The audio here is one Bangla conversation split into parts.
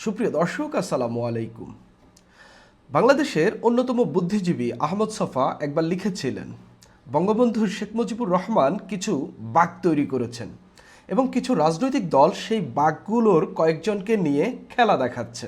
সুপ্রিয় দর্শক, আসসালামু আলাইকুম। বাংলাদেশের অন্যতম বুদ্ধিজীবী আহমদ ছফা একবার লিখেছিলেন, বঙ্গবন্ধু শেখ মুজিবুর রহমান কিছু বাঘ তৈরি করেছেন এবং কিছু রাজনৈতিক দল সেই বাঘগুলোর কয়েকজনকে নিয়ে খেলা দেখাচ্ছে।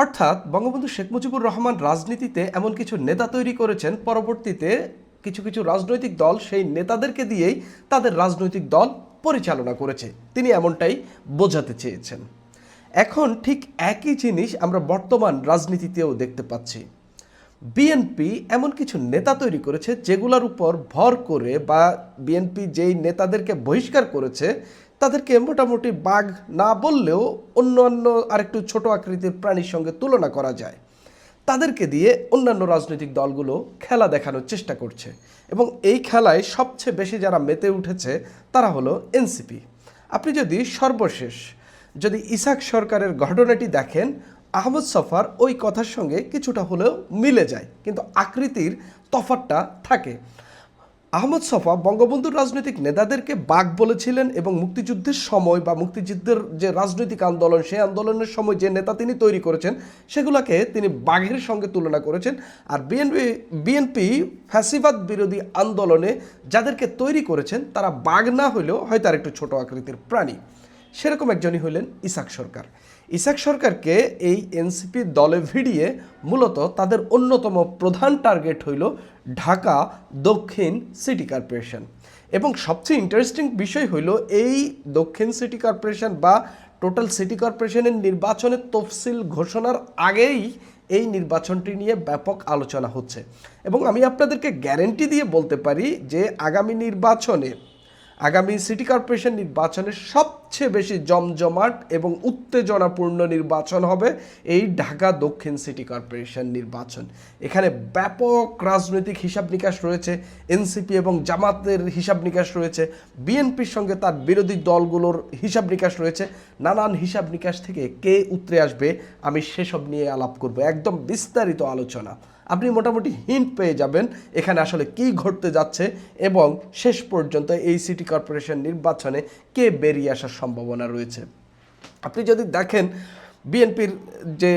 অর্থাৎ বঙ্গবন্ধু শেখ মুজিবুর রহমান রাজনীতিতে এমন কিছু নেতা তৈরি করেছেন, পরবর্তীতে কিছু কিছু রাজনৈতিক দল সেই নেতাদেরকে দিয়েই তাদের রাজনৈতিক দল পরিচালনা করেছে। তিনি এমনটাই বোঝাতে চেয়েছেন। এখন ঠিক একই জিনিস আমরা বর্তমান রাজনীতিতেও দেখতে পাচ্ছি। বিএনপি এমন কিছু নেতা তৈরি করেছে যেগুলোর উপর ভর করে, বা বিএনপি যেই নেতাদেরকে বহিষ্কার করেছে তাদেরকে মোটামুটি বাঘ না বললেও অন্যান্য আরেকটু ছোট আকৃতির প্রাণীর সঙ্গে তুলনা করা যায়। তাদেরকে দিয়ে অন্যান্য রাজনৈতিক দলগুলো খেলা দেখানোর চেষ্টা করছে এবং এই খেলায় সবচেয়ে বেশি যারা মেতে উঠেছে তারা হলো এনসিপি। আপনি যদি সর্বশেষ ইসাক সরকারের ঘটনাটি দেখেন, আহমদ ছফার ওই কথার সঙ্গে কিছুটা হলেও মিলে যায়, কিন্তু আকৃতির তফাৎটা থাকে। আহমদ ছফা বঙ্গবন্ধুর রাজনৈতিক নেতাদেরকে বাঘ বলেছিলেন এবং মুক্তিযুদ্ধের সময় বা মুক্তিযুদ্ধের যে রাজনৈতিক আন্দোলন, সেই আন্দোলনের সময় যে নেতা তিনি তৈরি করেছেন সেগুলোকে তিনি বাঘের সঙ্গে তুলনা করেছেন। আর বিএনপি ফ্যাসিবাদ বিরোধী আন্দোলনে যাদেরকে তৈরি করেছেন তারা বাঘ না হলেও হয়তো আর একটু ছোট আকৃতির প্রাণী। সেরকম একজনই হলেন ইসাক সরকার। ইসাক সরকারকে এই এনসিপি দলে ভিড়িয়ে মূলত তাদের অন্যতম প্রধান টার্গেট হইল ঢাকা দক্ষিণ সিটি কর্পোরেশন। এবং সবচেয়ে ইন্টারেস্টিং বিষয় হইল, এই দক্ষিণ সিটি কর্পোরেশন বা টোটাল সিটি কর্পোরেশনের নির্বাচনের তফসিল ঘোষণার আগেই এই নির্বাচনটি নিয়ে ব্যাপক আলোচনা হচ্ছে। এবং আমি আপনাদেরকে গ্যারেন্টি দিয়ে বলতে পারি যে আগামী সিটি কর্পোরেশন নির্বাচনের সবচেয়ে বেশি জমজমাট এবং উত্তেজনাপূর্ণ নির্বাচন হবে এই ঢাকা দক্ষিণ সিটি কর্পোরেশন নির্বাচন। এখানে ব্যাপক রাজনৈতিক হিসাব নিকাশ রয়েছে, এনসিপি এবং জামাতের হিসাব নিকাশ রয়েছে, বিএনপির সঙ্গে তার বিরোধী দলগুলোর হিসাব নিকাশ রয়েছে। নানান হিসাব নিকাশ থেকে কে উতরে আসবে আমি সেসব নিয়ে আলাপ করব, একদম বিস্তারিত আলোচনা। আপনি মোটামুটি হিন্ট পেয়ে যাবেন এখানে আসলে কী ঘটতে যাচ্ছে এবং শেষ পর্যন্ত এই সিটি কর্পোরেশন নির্বাচনে কে বেরিয়ে আসার সম্ভাবনা রয়েছে। আপনি যদি দেখেন, বিএনপির যে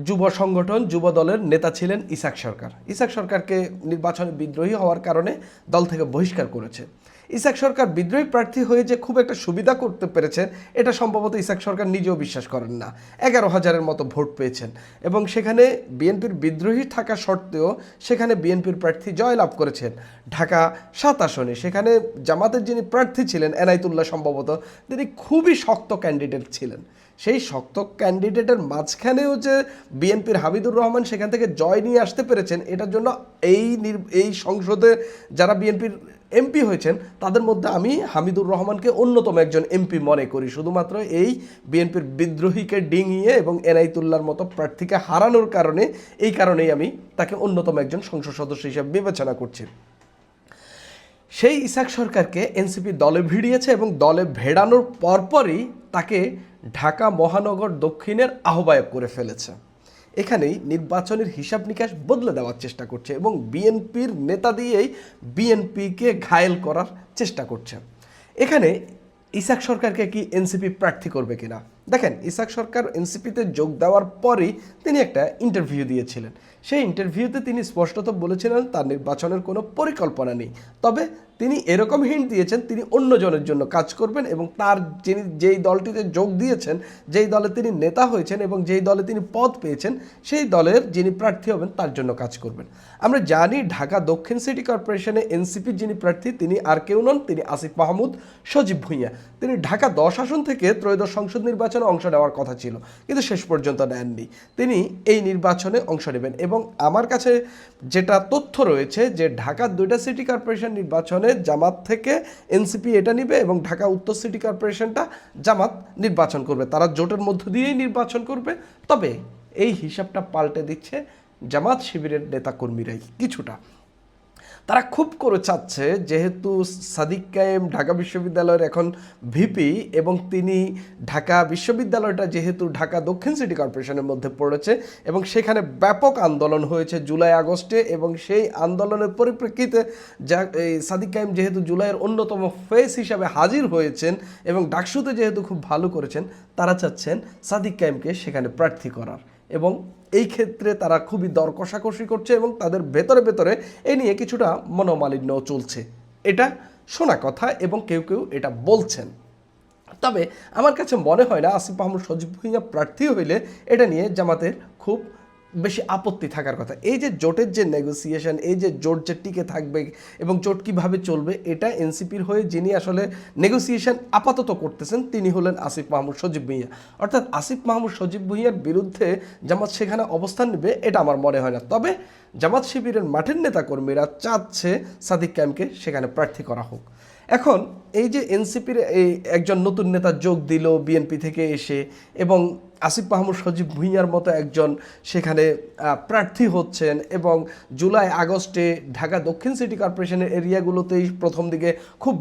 যুব সংগঠন, যুব দলের নেতা ছিলেন ইসাক সরকার। ইসাক সরকারকে নির্বাচনে বিদ্রোহী হওয়ার কারণে দল থেকে বহিষ্কার করেছে। ইসাক সরকার বিদ্রোহী প্রার্থী হয়ে যে খুব একটা সুবিধা করতে পেরেছেন এটা সম্ভবত ইসাক সরকার নিজেও বিশ্বাস করেন না। 11,000-এর মতো ভোট পেয়েছেন এবং সেখানে বিএনপির বিদ্রোহী থাকা সত্ত্বেও সেখানে বিএনপির প্রার্থী জয়লাভ করেছেন ঢাকা 7 আসনে। সেখানে জামাতের যিনি প্রার্থী ছিলেন এনায়েতুল্লাহ, সম্ভবত তিনি খুবই শক্ত ক্যান্ডিডেট ছিলেন। সেই শক্ত ক্যান্ডিডেটের মাঝখানেও যে বিএনপির হামিদুর রহমান সেখান থেকে জয় নিয়ে আসতে পেরেছেন, এটার জন্য এই সংসদে যারা বিএনপির এমপি হয়েছেন তাদের মধ্যে আমি হামিদুর রহমানকে অন্যতম একজন এমপি মনে করি, শুধুমাত্র এই বিএনপির বিদ্রোহীকে ডিঙিয়ে এবং এনায়েতুল্লাহর মতো প্রার্থীকে হারানোর কারণে, এই কারণেই আমি তাকে অন্যতম একজন সংসদ সদস্য হিসেবে বিবেচনা করছি। সেই ইসাক সরকারকে এনসিপি দলে ভিড়িয়েছে এবং দলে ভেড়ানোর পরপরই তাকে ঢাকা মহানগর দক্ষিণের আহ্বায়ক করে ফেলেছে। এখানেই নির্বাচনের হিসাব নিকাশ বদলে দেওয়ার চেষ্টা করছে এবং বিএনপির নেতা দিয়েই বিএনপিকে ঘায়েল করার চেষ্টা করছে। এখানে ইসাক সরকারকে কি এনসিপি প্রার্থী করবে কিনা দেখেন, ইসাক সরকার এনসিপিতে যোগ দেওয়ার পরই তিনি একটা ইন্টারভিউ দিয়েছিলেন। সেই ইন্টারভিউতে তিনি স্পষ্টত বলেছিলেন তার নির্বাচনের কোনো পরিকল্পনা নেই, তবে তিনি এরকম হিন্ট দিয়েছেন তিনি অন্যজনের জন্য কাজ করবেন এবং তার যেই দলটিতে যোগ দিয়েছেন, যেই দলে তিনি নেতা হয়েছেন এবং যেই দলে তিনি পদ পেয়েছেন, সেই দলের যিনি প্রার্থী হবেন তার জন্য কাজ করবেন। আমরা জানি ঢাকা দক্ষিণ সিটি কর্পোরেশনে এনসিপির যিনি প্রার্থী তিনি আর কেউ নন, তিনি আসিফ মাহমুদ সজীব ভুঁইয়া। তিনি ঢাকা 10 আসন থেকে ত্রয়োদশ সংসদ নির্বাচনে অংশ নেওয়ার কথা ছিল, কিন্তু শেষ পর্যন্ত নেননি। তিনি এই নির্বাচনে অংশ নেবেন এবং আমার কাছে যেটা তথ্য রয়েছে যে ঢাকা 2টা সিটি কর্পোরেশন নির্বাচনে জামাত থেকে এনসিপি এটা নিবে এবং ঢাকা উত্তর সিটি কর্পোরেশনটা জামাত নির্বাচন করবে, তারা জোটের মধ্য দিয়েই নির্বাচন করবে। তবে এই হিসাবটা পাল্টে দিচ্ছে জামাত শিবিরের নেতাকর্মীরাই কিছুটা। তারা খুব করে চাচ্ছে, যেহেতু সাদিক কায়েম ঢাকা বিশ্ববিদ্যালয়ের এখন ভিপি এবং তিনি ঢাকা বিশ্ববিদ্যালয়টা যেহেতু ঢাকা দক্ষিণ সিটি কর্পোরেশনের মধ্যে পড়েছে এবং সেখানে ব্যাপক আন্দোলন হয়েছে জুলাই আগস্টে, এবং সেই আন্দোলনের পরিপ্রেক্ষিতে এই সাদিক কায়েম যেহেতু জুলাইয়ের অন্যতম ফেস হিসাবে হাজির হয়েছেন এবং ডাকসুতে যেহেতু খুব ভালো করেছেন, তারা চাচ্ছেন সাদিক কায়েমকে সেখানে প্রার্থী করার, এবং এই ক্ষেত্রে তারা খুবই দর কষাকষি করছে এবং তাদের ভেতরে ভেতরে এ নিয়ে কিছুটা মনোমালিন্য চলছে। এটা শোনা কথা এবং কেউ কেউ এটা বলছেন। তবে আমার কাছে মনে হয় না আসিফ মাহমুদ সজীব ভুঁইয়া প্রার্থী হইলে এটা নিয়ে জামাতের খুব বেশি আপত্তি থাকার কথা। এই যে জোটের যে নেগোসিয়েশন, এই যে জোট যে টিকে থাকবে এবং জোট কীভাবে চলবে, এটা এনসিপির হয়ে যিনি আসলে নেগোসিয়েশন আপাতত করতেছেন তিনি হলেন আসিফ মাহমুদ সজীব ভুঁইয়া। অর্থাৎ আসিফ মাহমুদ সজীব ভুঁইয়ার বিরুদ্ধে জামাত সেখানে অবস্থান নেবে এটা আমার মনে হয় না। তবে জামাত শিবিরের মাঠের নেতাকর্মীরা চাচ্ছে সাদিক কায়েমকে সেখানে প্রার্থী করা হোক। এখন এই যে এনসিপির এই একজন নতুন নেতা যোগ দিল বিএনপি থেকে এসে, এবং আসিফ মাহমুদ সজীব ভুঁইয়ার মতো একজন সেখানে প্রার্থী হচ্ছেন, এবং জুলাই আগস্টে ঢাকা দক্ষিণ সিটি কর্পোরেশনের এরিয়াগুলোতেই প্রথম দিকে খুব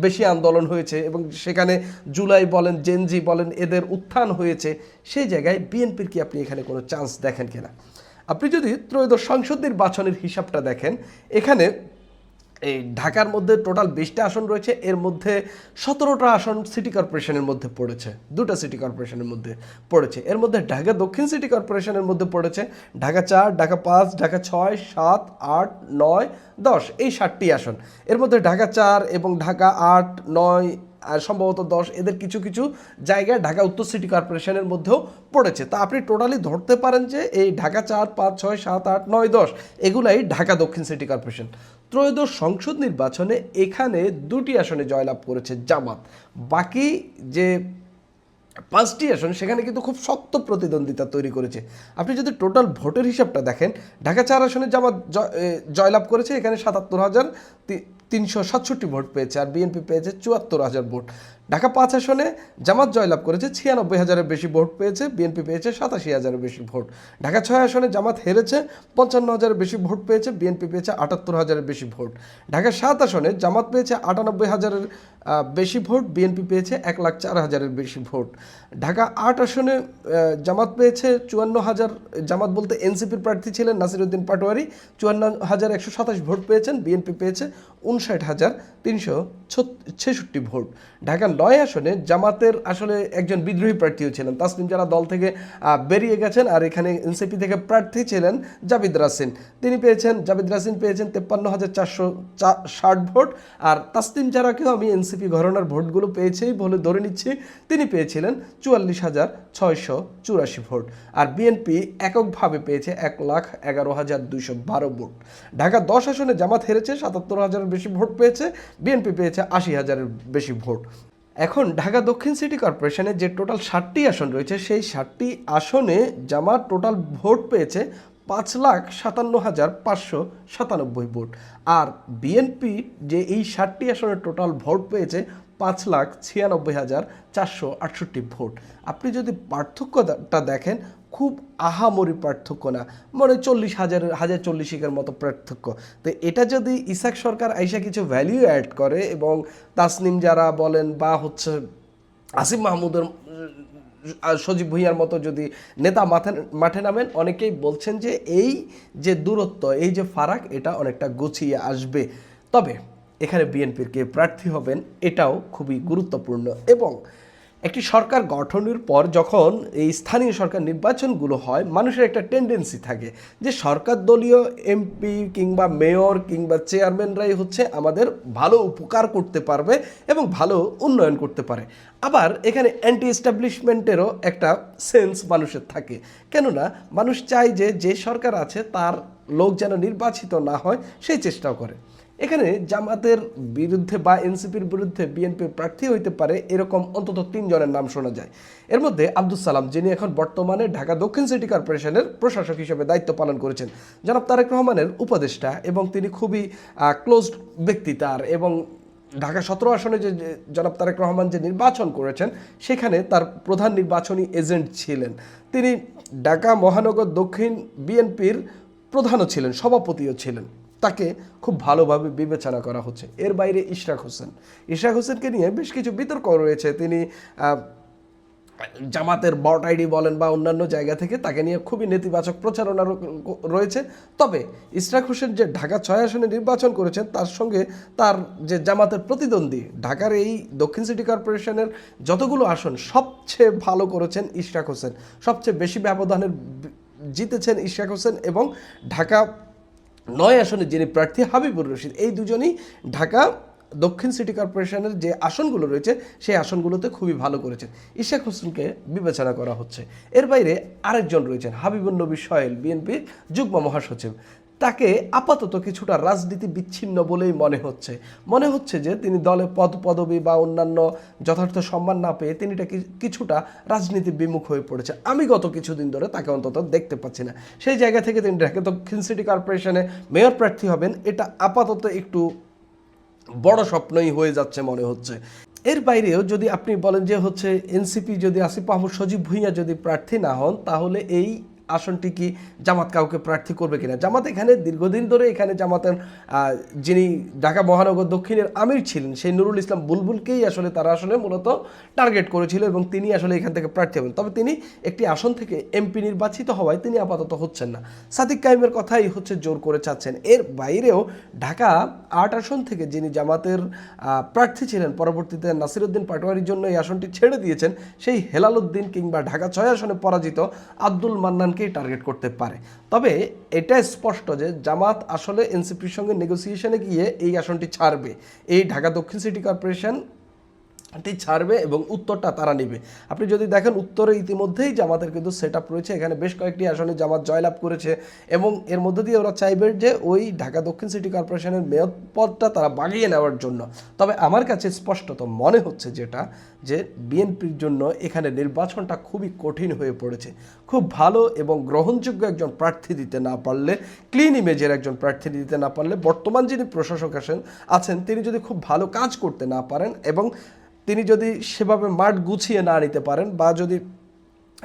বেশি আন্দোলন হয়েছে এবং সেখানে জুলাই বলেন জেনজি বলেন এদের উত্থান হয়েছে। সেই জায়গায় বিএনপির কি আপনি এখানে কোনো চান্স দেখেন কিনা? আপনি যদি ত্রয়োদশ সংসদ নির্বাচনের হিসাবটা দেখেন, এখানে এই ঢাকার মধ্যে টোটাল 20টা আসন রয়েছে, এর মধ্যে 17টা আসন সিটি কর্পোরেশনের মধ্যে পড়েছে, 2টা সিটি কর্পোরেশনের মধ্যে পড়েছে। এর মধ্যে ঢাকা দক্ষিণ সিটি কর্পোরেশনের মধ্যে পড়েছে ঢাকা 4, ঢাকা 5, ঢাকা 6, 7, 8, 9, 10, এই 7টি আসন। এর মধ্যে ঢাকা 4 এবং ঢাকা 8, 9 আর সম্ভবত 10 এদের কিছু কিছু জায়গায় ঢাকা উত্তর সিটি কর্পোরেশনের মধ্যেও পড়েছে। তা আপনি টোটালি ধরতে পারেন যে এই ঢাকা 4, 5, 6, 7, 8, 9, 10 এগুলাই ঢাকা দক্ষিণ সিটি কর্পোরেশন। ত্রয়োদশ সংসদ নির্বাচনে এখানে 2টি আসনে জয়লাভ করেছে জামাত। বাকি যে 5টি আসন সেখানে কিন্তু খুব শক্ত প্রতিদ্বন্দ্বিতা তৈরি করেছে। আপনি যদি টোটাল ভোটের হিসাবটা দেখেন, ঢাকা 4 আসনে জামাত জয়লাভ করেছে, এখানে 77,367 ভোট পেয়েছে, আর বিএনপি পেয়েছে 74,000 ভোট। ঢাকা 5 আসনে জামাত জয়লাভ করেছে, 96,000-এর বেশি ভোট পেয়েছে, বিএনপি পেয়েছে 87,000-এর বেশি ভোট। ঢাকা 6 আসনে জামাত হেরেছে, 55,000-এর বেশি ভোট পেয়েছে, বিএনপি পেয়েছে 78,000-এর বেশি ভোট। ঢাকা 7 আসনে জামাত পেয়েছে 98,000-এর বেশি ভোট, বিএনপি পেয়েছে 1,04,000-এর বেশি ভোট। ঢাকা 8 আসনে জামাত পেয়েছে 54,000, জামাত বলতে এনসিপির প্রার্থী ছিলেন নাসিরউদ্দিন পাটোয়ারি, 54,127 ভোট পেয়েছেন, বিএনপি পেয়েছে 59,366 ভোট। ঢাকা 9 আসনে জামাতের আসলে একজন বিদ্রোহী প্রার্থীও ছিলেন, তাসনিম যারা দল থেকে বেরিয়ে গেছেন, আর এখানে এনসিপি থেকে প্রার্থী ছিলেন জাবিদ রাসিন, জাবিদ রাসিন পেয়েছেন 53,460 ভোট। আর তাসনিম যারাকেও আমি এনসিপি ঘরানার ভোটগুলো পেয়েছেই বলে ধরে নিচ্ছি, তিনি পেয়েছিলেন 44,684 ভোট। আর বিএনপি এককভাবে পেয়েছে 1,11,212 ভোট। ঢাকা 10 আসনে জামাত হেরেছে, 77,000-এর বেশি ভোট পেয়েছে, বিএনপি পেয়েছে 80,000-এর বেশি ভোট। এখন ঢাকা দক্ষিণ সিটি কর্পোরেশনে যে টোটাল 7টি আসন রয়েছে, সেই 7টি আসনে জামাত টোটাল ভোট পেয়েছে 5,57,597 ভোট, আর বিএনপি যে এই 7টি আসনের টোটাল ভোট পেয়েছে 5,96,468 ভোট। আপনি যদি পার্থক্যটা দেখেন, খুব আহামরি পার্থক্য না, মানে 40,000-40,000-এর মতো পার্থক্য। তো এটা যদি ইসাক সরকার আইসা কিছু ভ্যালিউ অ্যাড করে এবং তাসনিম যারা বলেন বা হচ্ছে আসিফ মাহমুদের সজীব ভুঁইয়ার মতো যদি নেতা মাঠে নামেন, অনেকেই বলছেন যে এই যে দূরত্ব, এই যে ফারাক, এটা অনেকটা গুছিয়ে আসবে। তবে এখানে বিএনপির কে প্রার্থী হবেন এটাও খুবই গুরুত্বপূর্ণ। এবং একটি সরকার গঠনের পর যখন এই স্থানীয় সরকার নির্বাচনগুলো হয়, মানুষের একটা টেন্ডেন্সি থাকে যে সরকার দলীয় এমপি কিংবা মেয়র কিংবা চেয়ারম্যানরাই হচ্ছে আমাদের ভালো উপকার করতে পারবে এবং ভালো উন্নয়ন করতে পারে। আবার এখানে অ্যান্টি এস্টাবলিশমেন্টেরও একটা সেন্স মানুষের থাকে, কেননা মানুষ চায় যে সরকার আছে তার লোক যেন নির্বাচিত না হয়, সেই চেষ্টাও করে। এখানে জামাতের বিরুদ্ধে বা এনসিপির বিরুদ্ধে বিএনপির প্রার্থী হইতে পারে এরকম অন্তত 3 জনের নাম শোনা যায়। এর মধ্যে আব্দুল সালাম, যিনি এখন বর্তমানে ঢাকা দক্ষিণ সিটি কর্পোরেশনের প্রশাসক হিসেবে দায়িত্ব পালন করেছেন, জনাব তারেক রহমানের উপদেষ্টা, এবং তিনি খুবই ক্লোজড ব্যক্তি তার, এবং ঢাকা 17 আসনে যে জনাব তারেক রহমান যে নির্বাচন করেছেন সেখানে তার প্রধান নির্বাচনী এজেন্ট ছিলেন। তিনি ঢাকা মহানগর দক্ষিণ বিএনপির প্রধানও ছিলেন, সভাপতিও ছিলেন। তাকে খুব ভালোভাবে বিবেচনা করা হচ্ছে। এর বাইরে ইশরাক হোসেনকে নিয়ে বেশ কিছু বিতর্ক রয়েছে। তিনি জামাতের বট আইডি বলেন বা অন্যান্য জায়গা থেকে তাকে নিয়ে খুবই নেতিবাচক প্রচারণা রয়েছে। তবে ইশরাক হোসেন যে ঢাকা 6 আসনে নির্বাচন করেছেন, তার সঙ্গে তার যে জামাতের প্রতিদ্বন্দ্বী ঢাকার এই দক্ষিণ সিটি কর্পোরেশনের যতগুলো আসন সবচেয়ে ভালো করেছেন ইশরাক হোসেন, সবচেয়ে বেশি ব্যবধানে জিতেছেন ইশরাক হোসেন। এবং ঢাকা 9 আসনে যিনি প্রার্থী হাবিবুর রশিদ, এই দুজনই ঢাকা দক্ষিণ সিটি কর্পোরেশনের যে আসনগুলো রয়েছে সেই আসনগুলোতে খুবই ভালো করেছেন। ইশরাক হোসেনকে বিবেচনা করা হচ্ছে। এর বাইরে আরেকজন রয়েছেন হাবিবুন নবী সোহেল, বিএনপির যুগ্ম মহাসচিব। তাকে আপাতত কিছুটা রাজনীতি বিচ্ছিন্ন বলেই মনে হচ্ছে যে তিনি দলে পদবি বা অন্যান্য যথার্থ সম্মান না পেয়ে তিনি কিছুটা রাজনীতি বিমুখ হয়ে পড়েছে। আমি গত কিছুদিন ধরে তাকে অন্তত দেখতে পাচ্ছি না। সেই জায়গা থেকে তিনি ঢাকা দক্ষিণ সিটি কর্পোরেশনে মেয়র প্রার্থী হবেন, এটা আপাতত একটু বড় স্বপ্নই হয়ে যাচ্ছে মনে হচ্ছে। এর বাইরেও যদি আপনি বলেন যে হচ্ছে এনসিপি যদি আসিফ মাহমুদ সজীব ভুঁইয়া যদি প্রার্থী না হন, তাহলে এই আসনটি কি জামাত কাউকে প্রার্থী করবে কিনা? জামাত এখানে দীর্ঘদিন ধরে এখানে জামাতের যিনি ঢাকা মহানগর দক্ষিণের আমির ছিলেন সেই নুরুল ইসলাম বুলবুলকেই আসলে তারা আসলে মূলত টার্গেট করেছিল এবং তিনি আসলে এখান থেকে প্রার্থী হবেন। তবে তিনি একটি আসন থেকে এমপি নির্বাচিত হওয়ায় তিনি আপাতত হচ্ছেন না। সাদিক কাইমের কথাই হচ্ছে জোর করে চাচ্ছেন। এর বাইরেও ঢাকা 8 আসন থেকে যিনি জামাতের প্রার্থী ছিলেন, পরবর্তীতে নাসিরউদ্দিন পাটোয়ারির জন্য এই আসনটি ছেড়ে দিয়েছেন, সেই হেলাল উদ্দিন কিংবা ঢাকা 6 আসনে পরাজিত আব্দুল মান্নান টার্গেট করতে পারে। তবে এটা স্পষ্ট যে জামাত আসলে এনসিপির সঙ্গে নেগোসিয়েশনে গিয়ে এই আসনটি ছাড়বে, এই ঢাকা দক্ষিণ সিটি কর্পোরেশন ছাড়বে এবং উত্তরটা তারা নেবে। আপনি যদি দেখেন উত্তরে ইতিমধ্যেই জামাতের কিন্তু সেট আপ রয়েছে, এখানে বেশ কয়েকটি আসনে জামাত জয়লাভ করেছে এবং এর মধ্যে দিয়ে ওরা চাইবে যে ওই ঢাকা দক্ষিণ সিটি কর্পোরেশনের মেয়র পদটা তারা বাগিয়ে নেওয়ার জন্য। তবে আমার কাছে স্পষ্টত মনে হচ্ছে যে বিএনপির জন্য এখানে নির্বাচনটা খুবই কঠিন হয়ে পড়েছে। খুব ভালো এবং গ্রহণযোগ্য একজন প্রার্থী দিতে না পারলে, ক্লিন ইমেজের একজন প্রার্থী দিতে না পারলে, বর্তমান যিনি প্রশাসক আছেন তিনি যদি খুব ভালো কাজ করতে না পারেন এবং তিনি যদি সেভাবে মাঠ গুছিয়ে না নিতে পারেন বা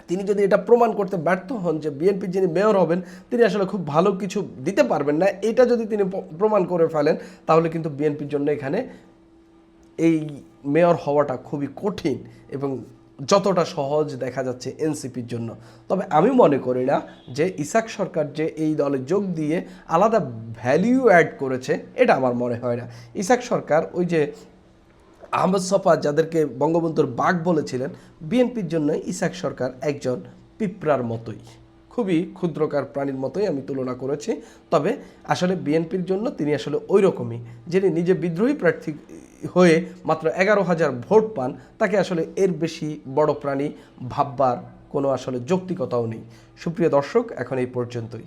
তিনি যদি এটা প্রমাণ করতে ব্যর্থ হন যে বিএনপির যিনি মেয়র হবেন তিনি আসলে খুব ভালো কিছু দিতে পারবেন না, এটা যদি তিনি প্রমাণ করে ফেলেন, তাহলে কিন্তু বিএনপির জন্য এখানে এই মেয়র হওয়াটা খুবই কঠিন এবং যতটা সহজ দেখা যাচ্ছে এনসিপির জন্য। তবে আমি মনে করি না যে ইসাক সরকার যে এই দলে যোগ দিয়ে আলাদা ভ্যালিউ অ্যাড করেছে, এটা আমার মনে হয় না। ইসাক সরকার ওই যে আহমদ ছফা যাদেরকে বঙ্গবন্ধুর বাঘ বলেছিলেন, বিএনপির জন্য ইসাক সরকার একজন পিঁপড়ার মতোই, খুবই ক্ষুদ্রকার প্রাণীর মতোই আমি তুলনা করেছি। তবে আসলে বিএনপির জন্য তিনি আসলে ওই রকমই, যিনি নিজে বিদ্রোহী প্রার্থী হয়ে মাত্র 11,000 ভোট পান, তাকে আসলে এর বেশি বড় প্রাণী ভাববার কোনো আসলে যৌক্তিকতাও নেই। সুপ্রিয় দর্শক, এখন এই পর্যন্তই।